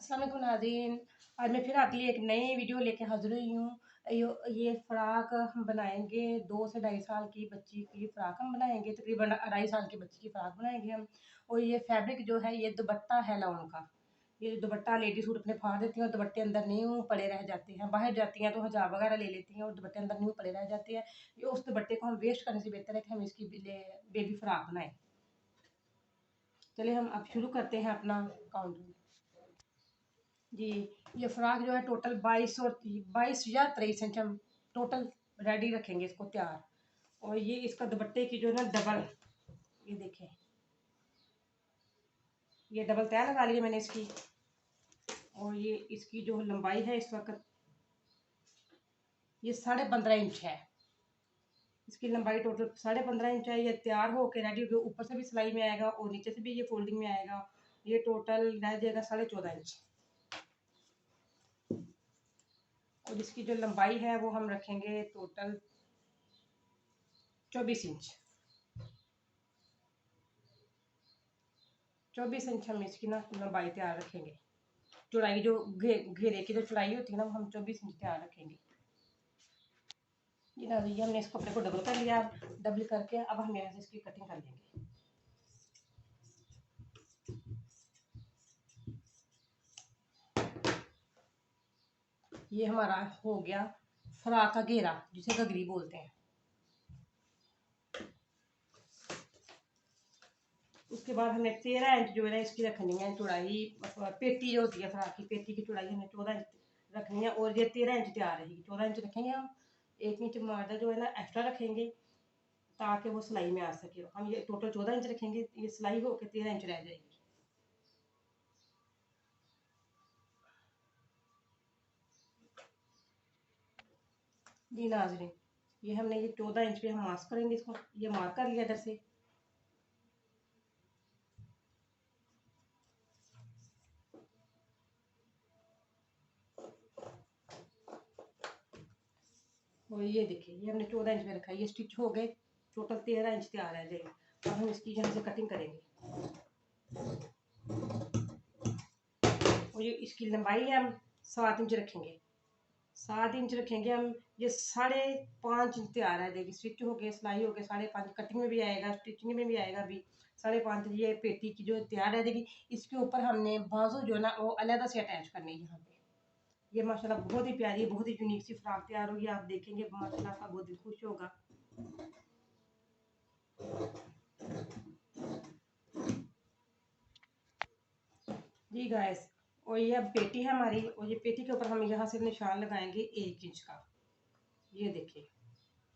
अस्सलाम वालेकुम नाज़रीन। आज मैं फिर आपके लिए एक नई वीडियो लेके हाज़िर हुई हूँ। ये फ़्रॉक हम बनाएँगे 2 से ढाई साल की बच्ची की फ़्रॉक हम बनाएँगे, तकरीबन अढ़ाई साल की बच्ची की फ़्रॉक बनाएँगे हम। और ये फैब्रिक जो है ये दुपट्टा है लाउन का। ये दुपट्टा लेडी सूट अपने फाड़ देती हैं और दुपट्टे अंदर न्यू पड़े रह जाते हैं। बाहर जाती हैं तो हिजाब वगैरह ले लेती हैं और दुपट्टे अंदर न्यू पड़े रह जाते हैं। ये उस दुपट्टे को हम वेस्ट करने से बेहतर है कि हम इसकी बेबी फ़्रॉक बनाएँ। चलिए हम अब शुरू करते हैं अपना काउंट। जी, ये फ्रॉक जो है टोटल 22 या 23 इंच हम टोटल रेडी रखेंगे इसको तैयार। और ये इसका दुपट्टे की जो है ना डबल, ये देखें, ये डबल तय लगा ली है मैंने इसकी। और ये इसकी जो लंबाई है इस वक्त ये 15.5 इंच है। इसकी लंबाई टोटल 15.5 इंच है। ये तैयार होकर रेडी होकर ऊपर से भी सिलाई में आएगा और नीचे से भी ये फोल्डिंग में आएगा। ये टोटल रह जाएगा 14.5 इंच। और इसकी जो लंबाई है वो हम रखेंगे टोटल 24 इंच। 24 इंच हम इसकी ना लंबाई तैयार रखेंगे। चौड़ाई जो घेरे की जो चौड़ाई होती है ना वो हम 24 इंच तैयार रखेंगे। ये ना, ये हमने इस कपड़े को डबल कर लिया। डबल करके अब हम यहाँ से इसकी कटिंग कर लेंगे। ये हमारा हो गया फ्रॉक का घेरा, जिसे गगरी बोलते हैं। उसके बाद हमने 13 इंच जो है ना इसकी रखनी है चौड़ाई। पेटी जो होती है फ्रॉक की, पेटी की चौड़ाई हमने 14 इंच रखनी है। और ये 13 इंच तैयार रहेगी। 14 इंच रखेंगे हम। 1 इंच मार्जिन जो है ना एक्स्ट्रा रखेंगे ताकि वो सिलाई में आ सके। हम ये टोटल 14 इंच रखेंगे, ये सिलाई होकर 13 इंच रह जाएगी। जी नाज़रीन, ये हमने ये 14 इंच पे हम मार्क करेंगे इसको। ये मार्क कर लिया इधर से। और ये देखिए, ये हमने 14 इंच में रखा है। ये स्टिच हो गए, टोटल 13 इंच तैयार है जाएगी। अब हम इसकी यहाँ से कटिंग करेंगे। और ये इसकी लंबाई है हम 7 इंच रखेंगे। 7 इंच रखेंगे हम। ये 5.5 इंच तैयार है जाएगी। स्टिच हो गए, सिलाई हो गए 5.5, कटिंग में भी आएगा, स्टिचिंग में भी आएगा अभी 5.5 इंच। ये पेटी की जो तैयार रह जाएगी। इसके ऊपर हमने बाजू जो है ना वो अलग से अटैच करने हैं यहाँ पे। ये माशाल्लाह बहुत ही प्यारी, बहुत ही यूनिक सी फ्रॉक तैयार होगी। आप देखेंगे माशाल्लाह आपका बहुत दिल खुश होगा। जी गाइस, और ये अब पेटी है हमारी। और ये पेटी के ऊपर हम यहाँ से निशान लगाएंगे 1 इंच का। ये देखिए,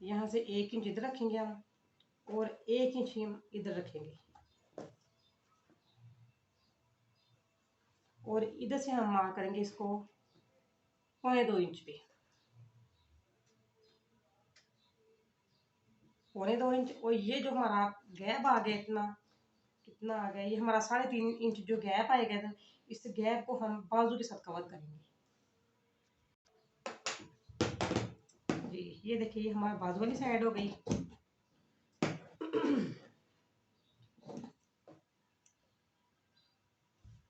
यहाँ से 1 इंच इधर रखेंगे हम और 1 इंच हम इधर रखेंगे। और इधर से हम मार्क करेंगे इसको 2.25 इंच पे। 2.25 इंच। और ये जो हमारा गैप आ गया, इतना कितना आ गया, ये हमारा 3.5 इंच जो गैप आएगा था, इस गैप को हम बाजू के साथ कवर करेंगे। जी, ये देखिए, ये हमारा बाजू वाली साइड हो गई।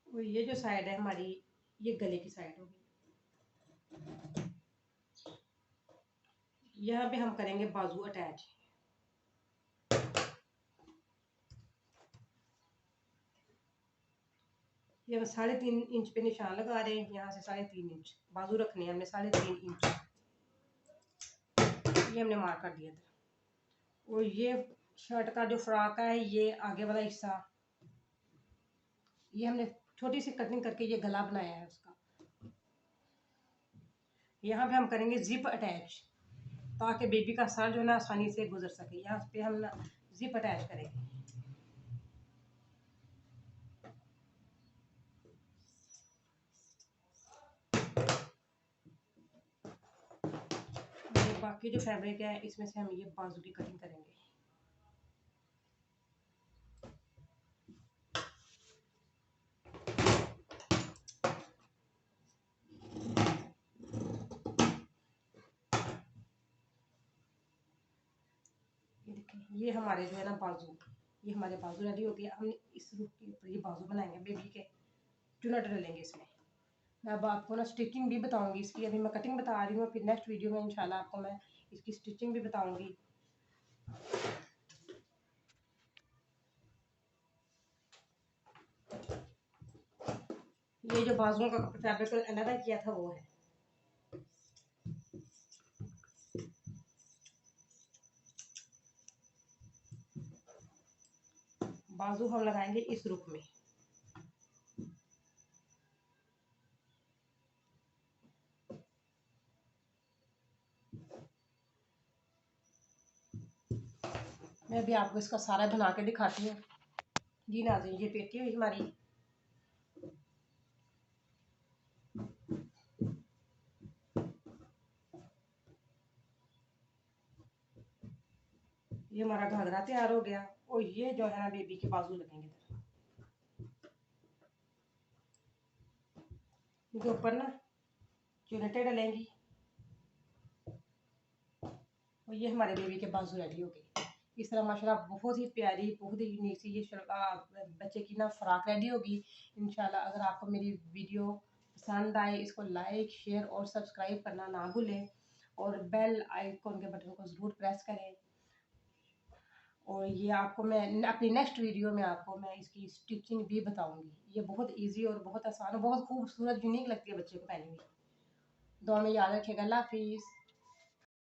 और ये जो साइड है हमारी, ये गले की साइड होगी। यहाँ पे हम करेंगे बाजू अटैच। ये हम 3.5 इंच पे निशान लगा रहे हैं। यहाँ से 3.5 इंच बाजू रखने हैं हमने, 3.5 इंच ये हमने मार्क कर दिया था। और ये शर्ट का जो फ्रॉक है, ये आगे वाला हिस्सा, ये हमने छोटी सी कटिंग करके ये गला बनाया है उसका। यहाँ पे हम करेंगे जिप अटैच ताकि बेबी का सर जो है ना आसानी से गुजर सके। यहाँ पे हम ना जिप अटैच करेंगे। बाकी जो फैब्रिक है इसमें से हम ये बाजू की कटिंग करेंगे। ये देखिए, ये हमारे जो है ना बाजू, ये हमारे बाजू रेडी हो गया। हम इस रूप के ऊपर ये बाजू बनाएंगे, बेबी के चुनट डालेंगे इसमें। मैं अब आपको ना स्टिचिंग भी बताऊंगी इसकी। अभी मैं कटिंग बता रही हूँ, फिर नेक्स्ट वीडियो में इंशाल्लाह आपको मैं इसकी स्टिचिंग भी बताऊंगी। ये जो बाजुओं का फैब्रिक अलग किया था वो है। बाजू हम लगाएंगे इस रुख में। मैं भी आपको इसका सारा बना के दिखाती हूँ। जी नाज़रीन, ये पेटी हुई हमारी। ये हमारा घाघरा तैयार हो गया। और ये जो है ना बेबी के बाजू लगेंगे, इनके ऊपर ना चुनटे डलेंगी। और ये हमारे बेबी के बाजू रेडी हो गए। इस तरह माशाल्लाह बहुत ही प्यारी, बहुत ही यूनिक सी ये बच्चे की ना फ्रॉक रेडी होगी इंशाल्लाह। अगर आपको मेरी वीडियो पसंद आए, इसको लाइक शेयर और सब्सक्राइब करना ना भूलें, और बेल आइकॉन के बटन को ज़रूर प्रेस करें। और ये आपको मैं अपनी नेक्स्ट वीडियो में आपको मैं इसकी स्टिचिंग भी बताऊंगी। ये बहुत इजी और बहुत आसान और बहुत खूबसूरत यूनिक लगती है बच्चे को पहनी हुई। दुआ में याद रखिएगा। अल्लाह हाफिज़।